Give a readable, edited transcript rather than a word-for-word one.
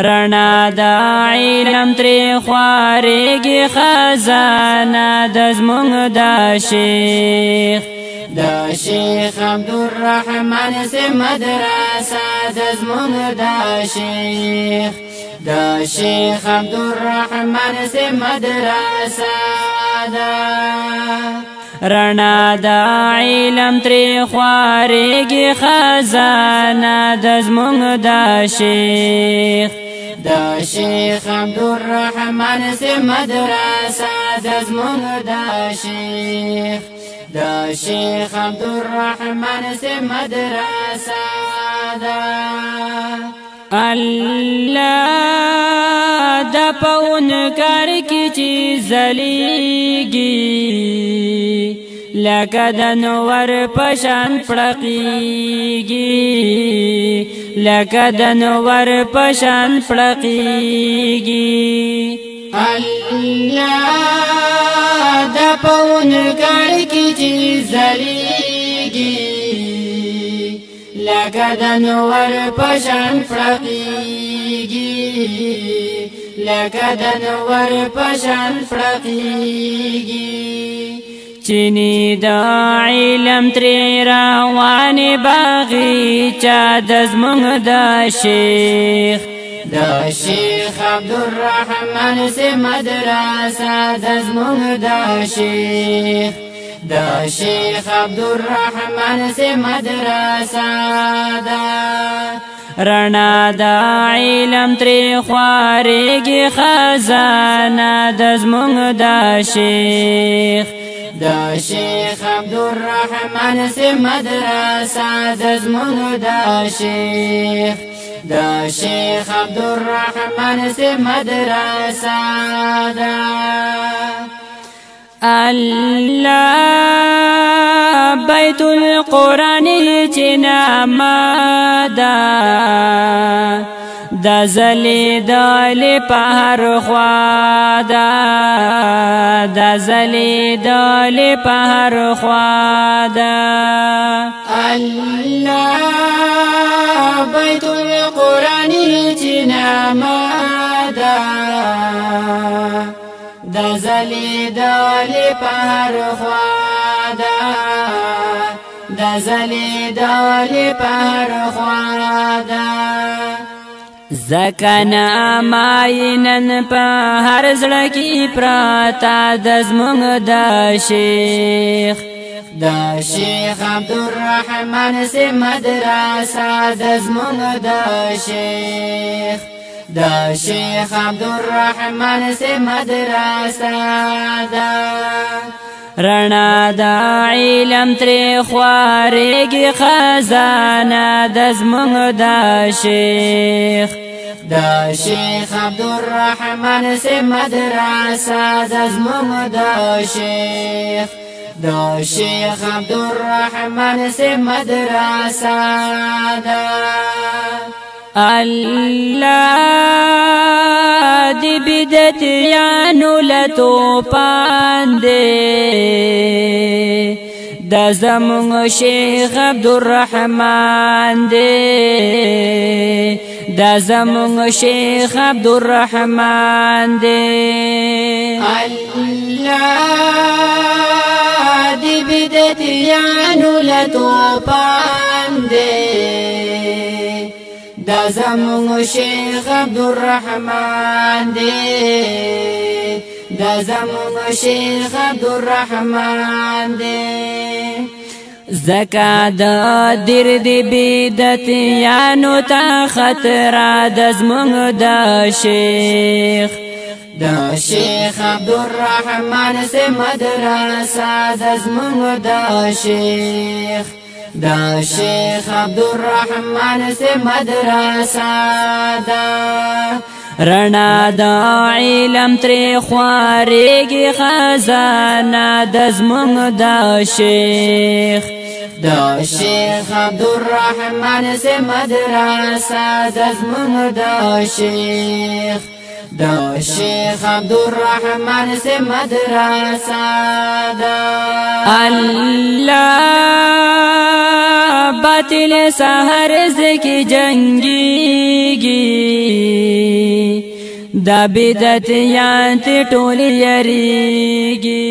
رڼا د علم ترې خواریږي خزانه د زمونږ د شیخ د شیخ عبدالرحمن سے مدرسه د زمونږ د شیخ د شیخ عبدالرحمن سے مدرسه دا رڼا د علم ترې خواریږي خزانه د زمونږ د شیخ د شیخ عبدالرحمن سے مدرسه د زمونږ د شیخ د شیخ عبدالرحمن سے مدرسه دا الله د پون کار کی چی زلیگی لکه د نور پشان پړقیږي لکه د نور پشان پړقیږي الله د پون کار کی چی زلیگی لکه د نور پشان پړقیږي لکه د نور پشان پړقیږي چینی د علم ترې روانې باغچه د زمونږ د شیخ د شیخ عبدالرحمن سے مدرسه د زمونږ د شیخ د شیخ عبدالرحمن سے مدرسه دا رڼا د علم ترې خواریږي خزانه د زمونږ د شیخ د شیخ عبدالرحمن سے مدرسه د زمونږ د شیخ د شیخ عبدالرحمن سے مدرسه دا الله بیت القرآن چې نامه ده د ځلېدلې په هر خوا ده د ځلېدلې په هر خوا ده الله بیت القرآن چې نامه ده د ځلېدلې په هر خوا ده د ځلېدلې په هر خوا ده ځکه ناماینن په هر زړه کې پراته د زمونږ د شیخ د شیخ عبدالرحمن سے مدرسه د زمونږ د شیخ د شیخ عبدالرحمن سے مدرسه دا رڼا د علم ترې خواریږي خزانه د زمونږ د شیخ د شیخ عبدالرحمن سے مدرسه د زمونږ د شیخ د شیخ عبدالرحمن سے مدرسه دا الله دی بدعتیانو لتو پاندې د زمونږ شیخ عبدالرحمن دی د زمونږ شیخ عبدالرحمن دی الله دی بدعتیانو لتو پاندې د زمونږ شیخ عبدالرحمن دی د زمونږ شیخ عبدالرحمن دی زکا د دیر دی بدعتیانو ته خطر د زمونږ د شیخ د شیخ عبدالرحمن سے مدرسه د زمونږ د شیخ د شیخ عبدالرحمن سے مدرسه دا رڼا د علم ترې خواریږي خزانه د زمونږ د شیخ د شیخ عبدالرحمن سے مدرسه د زمونږ د شیخ د شیخ عبدالرحمن سے مدرسه دا الله باطل سحر زکی جنگیږي دا بدعتیان تی ټول یریږي.